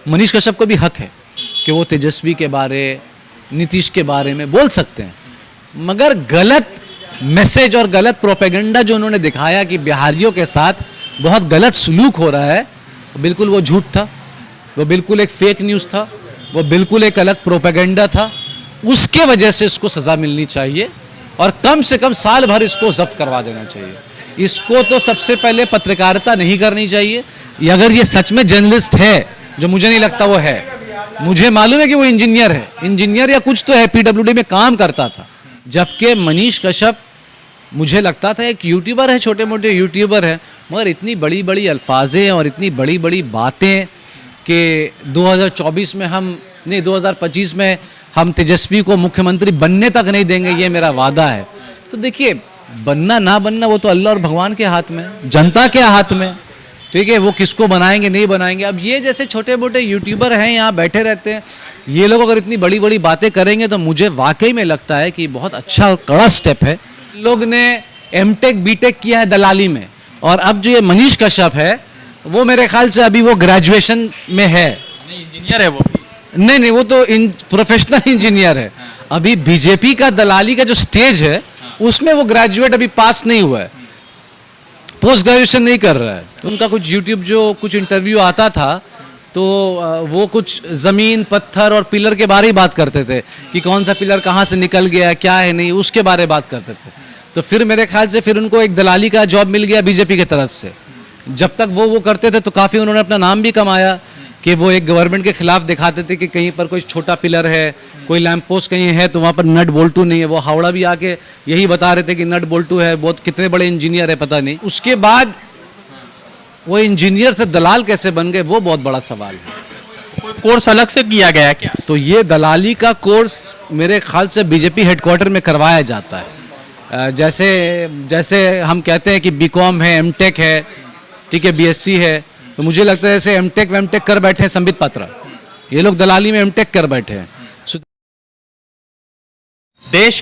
मनीष कश्यप को भी हक है कि वो तेजस्वी के बारे, नीतीश के बारे में बोल सकते हैं, मगर गलत मैसेज और गलत प्रोपेगेंडा जो उन्होंने दिखाया कि बिहारियों के साथ बहुत गलत सलूक हो रहा है, बिल्कुल वो झूठ था, वो बिल्कुल एक फेक न्यूज़ था, वो बिल्कुल एक अलग प्रोपेगेंडा था। उसके वजह से इसको सज़ा मिलनी चाहिए और कम से कम साल भर इसको जब्त करवा देना चाहिए। इसको तो सबसे पहले पत्रकारिता नहीं करनी चाहिए। अगर ये सच में जर्नलिस्ट है, जो मुझे नहीं लगता वो है, मुझे मालूम है कि वो इंजीनियर है, इंजीनियर या कुछ तो है, पीडब्ल्यूडी में काम करता था। जबकि मनीष कश्यप मुझे लगता था एक यूट्यूबर है, छोटे मोटे यूट्यूबर है, मगर इतनी बड़ी बड़ी अल्फाजें और इतनी बड़ी बड़ी बातें कि 2024 में हम नहीं 2025 में हम तेजस्वी को मुख्यमंत्री बनने तक नहीं देंगे, ये मेरा वादा है। तो देखिए, बनना ना बनना वो तो अल्लाह और भगवान के हाथ में, जनता के हाथ में, ठीक है, वो किसको बनाएंगे नहीं बनाएंगे। अब ये जैसे छोटे मोटे यूट्यूबर हैं, यहाँ बैठे रहते हैं, ये लोग अगर इतनी बड़ी बड़ी बातें करेंगे तो मुझे वाकई में लगता है कि बहुत अच्छा और कड़ा स्टेप है। लोग ने एमटेक बीटेक किया है दलाली में, और अब जो ये मनीष कश्यप है वो मेरे ख्याल से अभी वो ग्रेजुएशन में है, नहीं इंजीनियर है वो। नहीं वो तो प्रोफेशनल इंजीनियर है। अभी बीजेपी का दलाली का जो स्टेज है उसमें वो ग्रेजुएट अभी पास नहीं हुआ है, पोस्ट ग्रेजुएशन नहीं कर रहा है। उनका कुछ यूट्यूब जो कुछ इंटरव्यू आता था तो वो कुछ ज़मीन पत्थर और पिलर के बारे ही बात करते थे कि कौन सा पिलर कहाँ से निकल गया, क्या है नहीं, उसके बारे में बात करते थे। तो फिर मेरे ख्याल से फिर उनको एक दलाली का जॉब मिल गया बीजेपी की तरफ से। जब तक वो करते थे तो काफ़ी उन्होंने अपना नाम भी कमाया कि वो एक गवर्नमेंट के खिलाफ दिखाते थे कि कहीं पर कोई छोटा पिलर है, कोई लैंप पोस्ट कहीं है तो वहाँ पर नट बोल्टू नहीं है। वो हावड़ा भी आके यही बता रहे थे कि नट बोल्टू है, बहुत कितने बड़े इंजीनियर है पता नहीं। उसके बाद वो इंजीनियर से दलाल कैसे बन गए, वो बहुत बड़ा सवाल है। कोई कोर्स अलग से किया गया है क्या? तो ये दलाली का कोर्स मेरे ख्याल से बीजेपी हेडक्वार्टर में करवाया जाता है। जैसे हम कहते हैं कि बीकॉम है, एमटेक है, ठीक है, बीएससी है, तो मुझे लगता है जैसे एमटेक वेमटेक कर बैठे हैं संबित पात्रा, ये लोग दलाली में एमटेक कर बैठे हैं। देश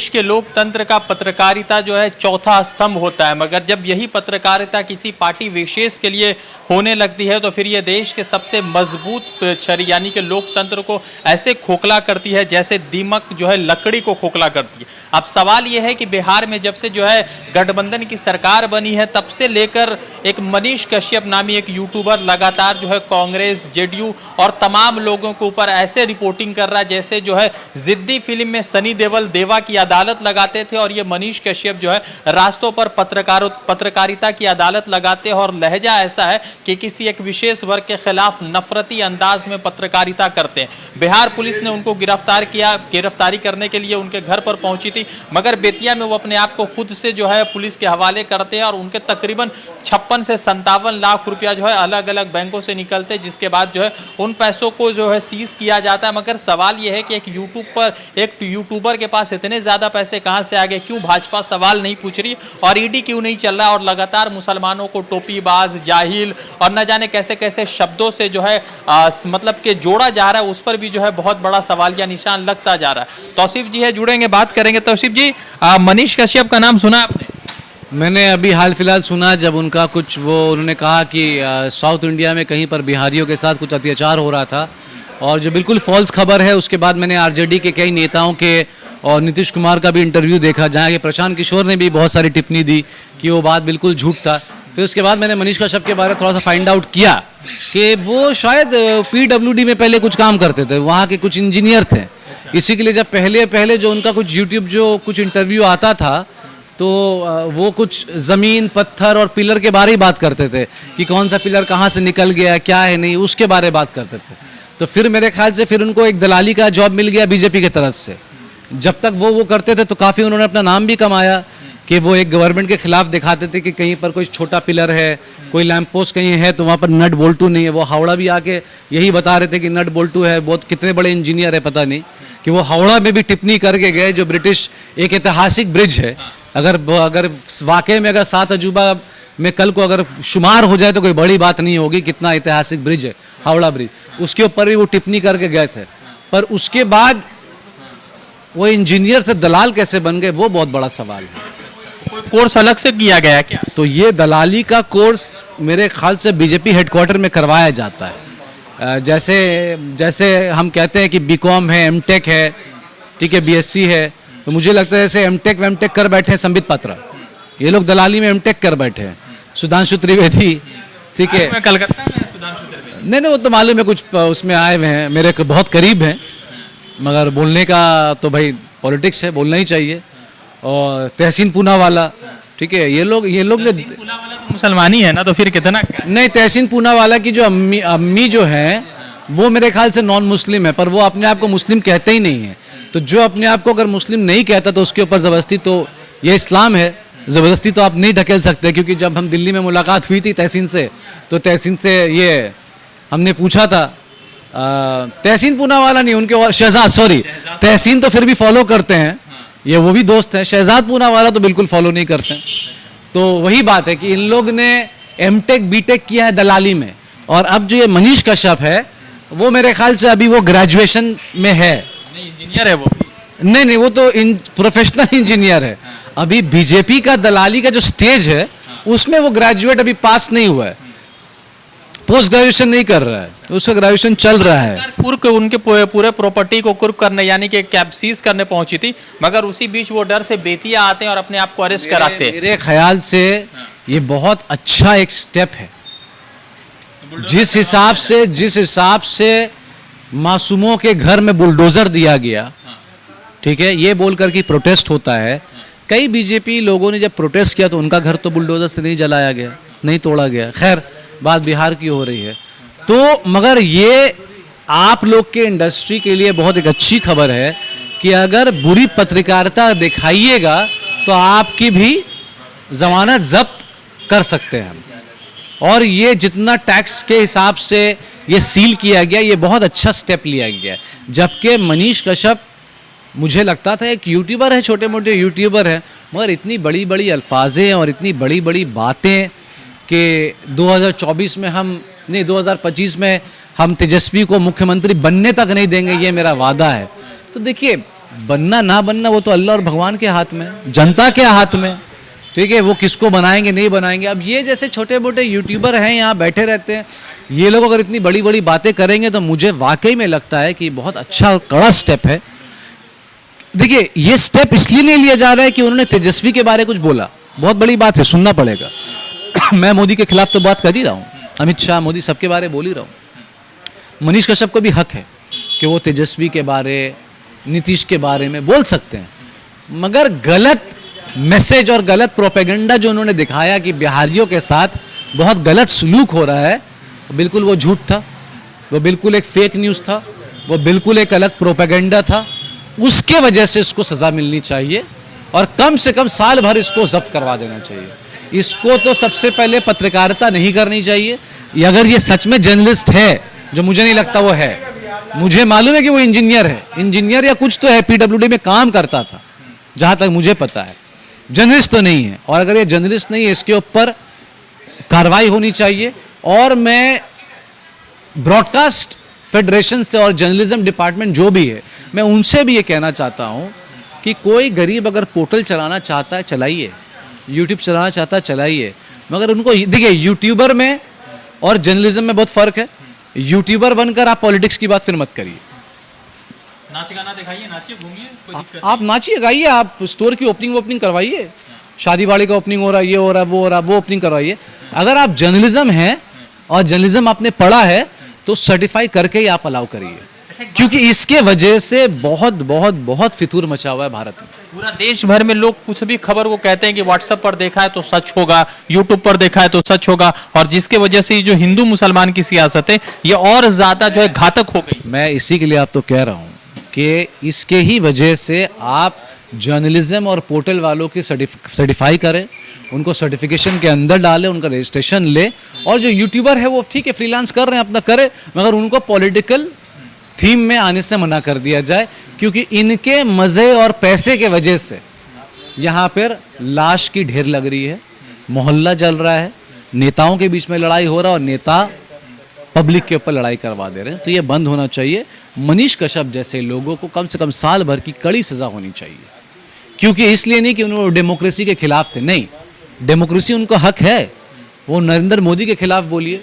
के लोकतंत्र का पत्रकारिता जो है चौथा स्तंभ होता है, मगर जब यही पत्रकारिता किसी पार्टी विशेष के लिए होने लगती है तो फिर ये देश के सबसे मजबूत छड़ी यानी कि लोकतंत्र को ऐसे खोखला करती है जैसे दीमक जो है लकड़ी को खोखला करती है। अब सवाल ये है कि बिहार में जब से जो है गठबंधन की सरकार बनी है तब से लेकर एक मनीष कश्यप नामी एक यूट्यूबर लगातार जो है कांग्रेस, जेडीयू और तमाम लोगों के ऊपर ऐसे रिपोर्टिंग कर रहा है जैसे जो है जिद्दी फिल्म में सनी देओल देवा की अदालत लगाते थे, और ये मनीष कश्यप जो है रास्तों पर पत्रकारिता की अदालत लगाते हैं, और लहजा ऐसा है कि किसी एक विशेष वर्ग के खिलाफ नफरती अंदाज में पत्रकारिता करते हैं। बिहार पुलिस ने उनको गिरफ्तारी करने के लिए उनके घर पर पहुंची थी, मगर बेतिया में वो अपने आप को खुद से जो है पुलिस के हवाले करते हैं और उनके तकरीबन 56 से 57 लाख रुपया जो है अलग अलग बैंकों से निकलते, जिसके बाद जो है उन पैसों को जो है सीज किया जाता है। मगर सवाल यह है कि एक यूट्यूबर के पास इतने ज्यादा पैसे कहां से आ गए, क्यों भाजपा सवाल नहीं पूछ रही और ईडी क्यों नहीं चल रहा, और लगातार मुसलमानों को टोपीबाज, जाहिल और न जाने कैसे कैसे शब्दों से जो है मतलब के जोड़ा जा रहा है, उस पर भी जो है बहुत बड़ा सवालिया निशान लगता जा रहा है। तौसीफ जी है, जुड़ेंगे, बात करेंगे। तौसीफ जी, मनीष कश्यप का नाम सुना आपने? मैंने अभी हाल फिलहाल सुना जब उनका कुछ उन्होंने कहा कि साउथ इंडिया में कहीं पर बिहारियों के साथ कुछ अत्याचार हो रहा था, और जो बिल्कुल फॉल्स खबर है। उसके बाद मैंने आरजेडी के कई नेताओं के और नीतीश कुमार का भी इंटरव्यू देखा जहाँ कि प्रशांत किशोर ने भी बहुत सारी टिप्पणी दी कि वो बात बिल्कुल झूठ था। फिर उसके बाद मैंने मनीष कश्यप के बारे में थोड़ा सा फाइंड आउट किया कि वो शायद पीडब्ल्यूडी में पहले कुछ काम करते थे, वहाँ के कुछ इंजीनियर थे। इसी के लिए जब पहले जो उनका कुछ यूट्यूब जो कुछ इंटरव्यू आता था तो वो कुछ ज़मीन पत्थर और पिलर के बारे ही बात करते थे कि कौन सा पिलर कहाँ से निकल गया, क्या है नहीं, उसके बारे में बात करते थे। तो फिर मेरे ख्याल से फिर उनको एक दलाली का जॉब मिल गया बीजेपी की तरफ से। जब तक वो करते थे तो काफ़ी उन्होंने अपना नाम भी कमाया कि वो एक गवर्नमेंट के खिलाफ दिखाते थे कि कहीं पर कोई छोटा पिलर है, कोई लैंप पोस्ट कहीं है तो वहाँ पर नट बोल्टू नहीं है। वो हावड़ा भी आके यही बता रहे थे कि नट बोल्टू है, बहुत कितने बड़े इंजीनियर है पता नहीं, कि वो हावड़ा में भी टिप्पणी करके गए, जो ब्रिटिश एक ऐतिहासिक ब्रिज है। अगर वाकई में अगर 7 अजूबा में कल को अगर शुमार हो जाए तो कोई बड़ी बात नहीं होगी, कितना ऐतिहासिक ब्रिज है हावड़ा ब्रिज, उसके ऊपर भी वो टिप्पणी करके गए थे। पर उसके बाद वो इंजीनियर से दलाल कैसे बन गए, वो बहुत बड़ा सवाल है। कोई कोर्स अलग से किया गया है क्या? तो ये दलाली का कोर्स मेरे ख्याल से बीजेपी हेडक्वार्टर में करवाया जाता है। जैसे जैसे हम कहते हैं कि बीकॉम है, एमटेक है, ठीक है, बीएससी है, तो मुझे लगता है जैसे एमटेक वेमटेक कर बैठे हैं संबित पात्रा, ये लोग दलाली में एमटेक कर बैठे हैं। सुधांशु त्रिवेदी, ठीक है, मैं कलकत्ता में सुधांशु त्रिवेदी। नहीं वो तो मालूम है, कुछ उसमें आए हुए हैं, मेरे को बहुत करीब हैं, मगर बोलने का तो भाई पॉलिटिक्स है, बोलना ही चाहिए। और तहसीन पूनावाला, ठीक है, ये लोग ने पूना वाला तो मुसलमान ही है ना, तो फिर कितना नहीं, तहसीन पूनावाला की जो अम्मी जो है वो मेरे ख्याल से नॉन मुस्लिम है, पर वो अपने आप को मुस्लिम कहते ही नहीं है। तो जो अपने आप को अगर मुस्लिम नहीं कहता तो उसके ऊपर ज़बरदस्ती, तो ये इस्लाम है, ज़बरदस्ती तो आप नहीं ढकेल सकते। क्योंकि जब हम दिल्ली में मुलाकात हुई थी तहसीन से, तो तहसीन से ये हमने पूछा था, तहसीन पूनावाला नहीं, उनके और शहजाद, सॉरी, तहसीन तो फिर भी फॉलो करते हैं, ये वो भी दोस्त हैं, शहजाद पूनावाला तो बिल्कुल फॉलो नहीं करते हैं। तो वही बात है कि इन लोग ने एमटेक बीटेक किया है दलाली में, और अब जो ये मनीष कश्यप है वो मेरे ख्याल से अभी वो ग्रेजुएशन में है, नहीं इंजीनियर है वो भी। नहीं वो तो प्रोफेशनल इंजीनियर है। अभी बीजेपी का दलाली का जो स्टेज है उसमें वो ग्रेजुएट अभी पास नहीं हुआ है, पोस्ट ग्रेजुएशन नहीं कर रहा है, उसका ग्रेजुएशन चल रहा है। उनके पूरे प्रॉपर्टी को कुर्क करने यानी कि कैप्सीज करने पहुंची थी, मगर उसी बीच वो डर से बेतिया आते हैं और अपने आप को अरेस्ट कराते हैं। मेरे ख्याल से ये बहुत अच्छा एक स्टेप है। जिस हिसाब से मासूमों के घर में बुलडोजर दिया गया, ठीक है, ये बोलकर कि प्रोटेस्ट होता है। कई बीजेपी लोगों ने जब प्रोटेस्ट किया तो उनका घर तो बुलडोजर से नहीं जलाया गया, नहीं तोड़ा गया। खैर, बात बिहार की हो रही है। तो मगर ये आप लोग के इंडस्ट्री के लिए बहुत एक अच्छी खबर है कि अगर बुरी पत्रकारिता दिखाइएगा तो आपकी भी जमानत जब्त कर सकते हैं हम। और ये जितना टैक्स के हिसाब से ये सील किया गया, ये बहुत अच्छा स्टेप लिया गया। जबकि मनीष कश्यप मुझे लगता था एक यूट्यूबर है, छोटे मोटे यूट्यूबर है, मगर इतनी बड़ी बड़ी अल्फाजें और इतनी बड़ी बड़ी बातें कि 2024 में हम नहीं 2025 में हम तेजस्वी को मुख्यमंत्री बनने तक नहीं देंगे, ये मेरा वादा है। तो देखिए, बनना ना बनना वो तो अल्लाह और भगवान के हाथ में, जनता के हाथ में, ठीक है, वो किसको बनाएंगे नहीं बनाएंगे। अब ये जैसे छोटे मोटे यूट्यूबर हैं, यहाँ बैठे रहते हैं, ये लोग अगर इतनी बड़ी बड़ी बातें करेंगे तो मुझे वाकई में लगता है कि बहुत अच्छा और कड़ा स्टेप है। देखिए, ये स्टेप इसलिए नहीं लिया जा रहा है कि उन्होंने तेजस्वी के बारे कुछ बोला, बहुत बड़ी बात है, सुनना पड़ेगा। मैं मोदी के खिलाफ तो बात कर ही रहा हूँ, अमित शाह, मोदी सबके बारे बोल ही रहा हूँ। मनीष कश्यप को भी हक है कि वो तेजस्वी के बारे, नीतीश के बारे में बोल सकते हैं, मगर गलत मैसेज और गलत प्रोपेगेंडा जो उन्होंने दिखाया कि बिहारियों के साथ बहुत गलत सलूक हो रहा है, बिल्कुल वो झूठ था, वो बिल्कुल एक फेक न्यूज़ था, वो बिल्कुल एक अलग प्रोपेगेंडा था। उसके वजह से इसको सज़ा मिलनी चाहिए और कम से कम साल भर इसको जब्त करवा देना चाहिए। इसको तो सबसे पहले पत्रकारिता नहीं करनी चाहिए। अगर ये सच में जर्नलिस्ट है, जो मुझे नहीं लगता वो है, मुझे मालूम है कि वो इंजीनियर है, इंजीनियर या कुछ तो है, पीडब्ल्यूडी में काम करता था जहाँ तक मुझे पता है, जर्नलिस्ट तो नहीं है। और अगर ये जर्नलिस्ट नहीं है, इसके ऊपर कार्रवाई होनी चाहिए। और मैं ब्रॉडकास्ट फेडरेशन से और जर्नलिज्म डिपार्टमेंट जो भी है, मैं उनसे भी ये कहना चाहता हूँ कि कोई गरीब अगर पोर्टल चलाना चाहता है चलाइए, यूट्यूब चलाना चाहता है चलाइए, मगर उनको देखिए, यूट्यूबर में और जर्नलिज्म में बहुत फ़र्क है। यूट्यूबर बनकर आप पॉलिटिक्स की बात फिर मत करिए। नाच गाना दिखाइए, नाचिए, घूमिए, कोई दिक्कत आप नाचिए, गाइए, आप स्टोर की ओपनिंग करवाइए, शादी वाड़ी का ओपनिंग हो रहा है, ये हो रहा है, वो हो रहा है, वो ओपनिंग करवाइए। अगर आप जर्नलिज्म हैं और जर्नलिज्म आपने पढ़ा है तो सर्टिफाई करके ही आप अलाउ करिए, क्योंकि इसके वजह से बहुत बहुत बहुत फितूर मचा हुआ है भारत में। पूरा देश भर में लोग कुछ भी खबर को कहते हैं कि व्हाट्सएप पर देखा है तो सच होगा, यूट्यूब पर देखा है तो सच होगा, और जिसके वजह से जो हिंदू मुसलमान की सियासत है ये और ज्यादा जो है घातक हो गई। मैं इसी के लिए आप तो कह रहा हूँ कि इसके ही वजह से आप जर्नलिज्म और पोर्टल वालों की सर्टिफाई करें, उनको सर्टिफिकेशन के अंदर डालें, उनका रजिस्ट्रेशन ले। और जो यूट्यूबर है वो ठीक है, फ्रीलांस कर रहे हैं, अपना करे, मगर उनको पॉलिटिकल थीम में आने से मना कर दिया जाए, क्योंकि इनके मज़े और पैसे के वजह से यहाँ पर लाश की ढेर लग रही है, मोहल्ला जल रहा है, नेताओं के बीच में लड़ाई हो रहा है और नेता पब्लिक के ऊपर लड़ाई करवा दे रहे हैं। तो ये बंद होना चाहिए। मनीष कश्यप जैसे लोगों को कम से कम साल भर की कड़ी सज़ा होनी चाहिए। क्योंकि इसलिए नहीं कि उन्होंने डेमोक्रेसी के खिलाफ थे, नहीं, डेमोक्रेसी उनका हक है, वो नरेंद्र मोदी के खिलाफ बोलिए,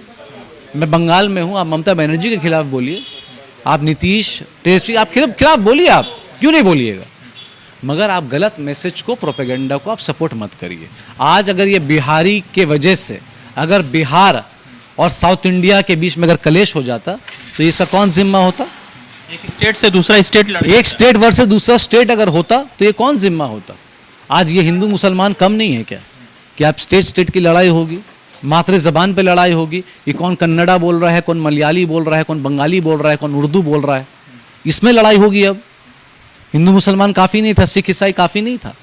मैं बंगाल में हूँ, आप ममता बनर्जी के खिलाफ बोलिए, आप नीतीश तेजस्वी आप खिलाफ बोलिए, आप क्यों नहीं बोलिएगा, मगर आप गलत मैसेज को, प्रोपेगेंडा को आप सपोर्ट मत करिए। आज अगर ये बिहारी के वजह से अगर बिहार और साउथ इंडिया के बीच में अगर कलेश हो जाता तो इसका कौन जिम्मा होता? एक स्टेट से दूसरा स्टेट एक स्टेट वर्सेस दूसरा स्टेट अगर होता तो ये कौन जिम्मा होता? आज ये हिंदू मुसलमान कम नहीं है क्या कि आप स्टेट की लड़ाई होगी, मातृ जबान पे लड़ाई होगी, ये कौन कन्नड़ा बोल रहा है, कौन मलयाली बोल रहा है, कौन बंगाली बोल रहा है, कौन उर्दू बोल रहा है, इसमें लड़ाई होगी। अब हिंदू मुसलमान काफ़ी नहीं था, सिख ईसाई काफ़ी नहीं था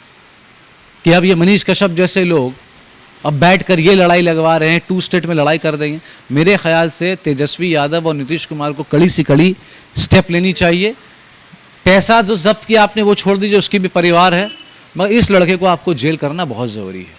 कि अब ये मनीष कश्यप जैसे लोग अब बैठकर ये लड़ाई लगवा रहे हैं, 2 स्टेट में लड़ाई कर देंगे। मेरे ख्याल से तेजस्वी यादव और नीतीश कुमार को कड़ी से कड़ी स्टेप लेनी चाहिए। पैसा जो जब्त किया आपने वो छोड़ दीजिए, उसकी भी परिवार है, मगर इस लड़के को आपको जेल करना बहुत ज़रूरी है।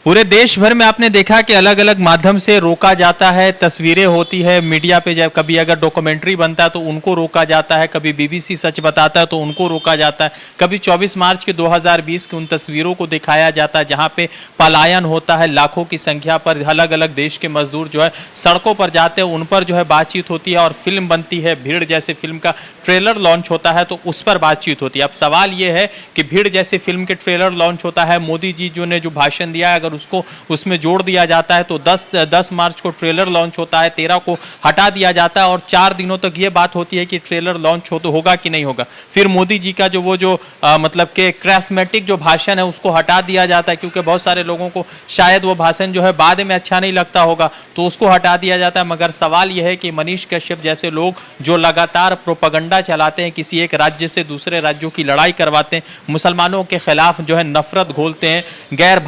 पूरे देश भर में आपने देखा कि अलग अलग माध्यम से रोका जाता है, तस्वीरें होती है मीडिया पे, जब कभी अगर डॉक्यूमेंट्री बनता है तो उनको रोका जाता है, कभी बीबीसी सच बताता है तो उनको रोका जाता है, कभी 24 मार्च के 2020 की उन तस्वीरों को दिखाया जाता है जहां पे पलायन होता है, लाखों की संख्या पर अलग अलग देश के मजदूर जो है सड़कों पर जाते हैं, उन पर जो है बातचीत होती है और फिल्म बनती है। भीड़ जैसे फिल्म का ट्रेलर लॉन्च होता है तो उस पर बातचीत होती है। अब सवाल ये है कि भीड़ जैसे फिल्म के ट्रेलर लॉन्च होता है, मोदी जी जो ने जो भाषण दिया है अगर उसको उसमें जोड़ दिया जाता है तो 10 मार्च को ट्रेलर लॉन्च होता है, 13 को हटा दिया जाता है और 4 दिनों तक ये बात होती है कि ट्रेलर लॉन्च हो तो होगा कि नहीं होगा। फिर मोदी जी का जो मतलब के क्रैस्मेटिक जो भाषण है उसको हटा दिया जाता है क्योंकि बहुत सारे लोगों को शायद वो भाषण जो है बाद में अच्छा नहीं लगता होगा तो उसको हटा दिया जाता है। मगर सवाल यह है कि मनीष कश्यप जैसे लोग जो लगातार प्रोपेगेंडा चलाते हैं, किसी एक राज्य से दूसरे राज्यों की लड़ाई करवाते हैं, मुसलमानों के खिलाफ जो है नफरत घोलते हैं, गैर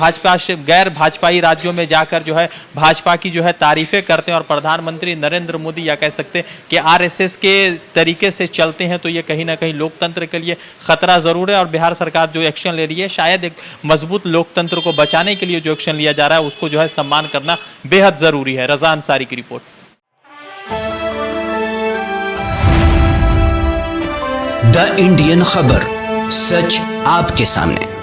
भाजपाई राज्यों में जाकर जो है भाजपा की जो है तारीफें करते हैं और प्रधानमंत्री नरेंद्र मोदी या कह सकते हैं कि आरएसएस के तरीके से चलते हैं, तो ये कहीं ना कहीं लोकतंत्र के लिए खतरा जरूर है। और बिहार सरकार जो एक्शन ले रही है शायद एक मजबूत लोकतंत्र को बचाने के लिए जो एक्शन लिया जा रहा है उसको जो है सम्मान करना बेहद जरूरी है। रज़ा अंसारी की रिपोर्ट। द इंडियन खबर, सच आपके सामने।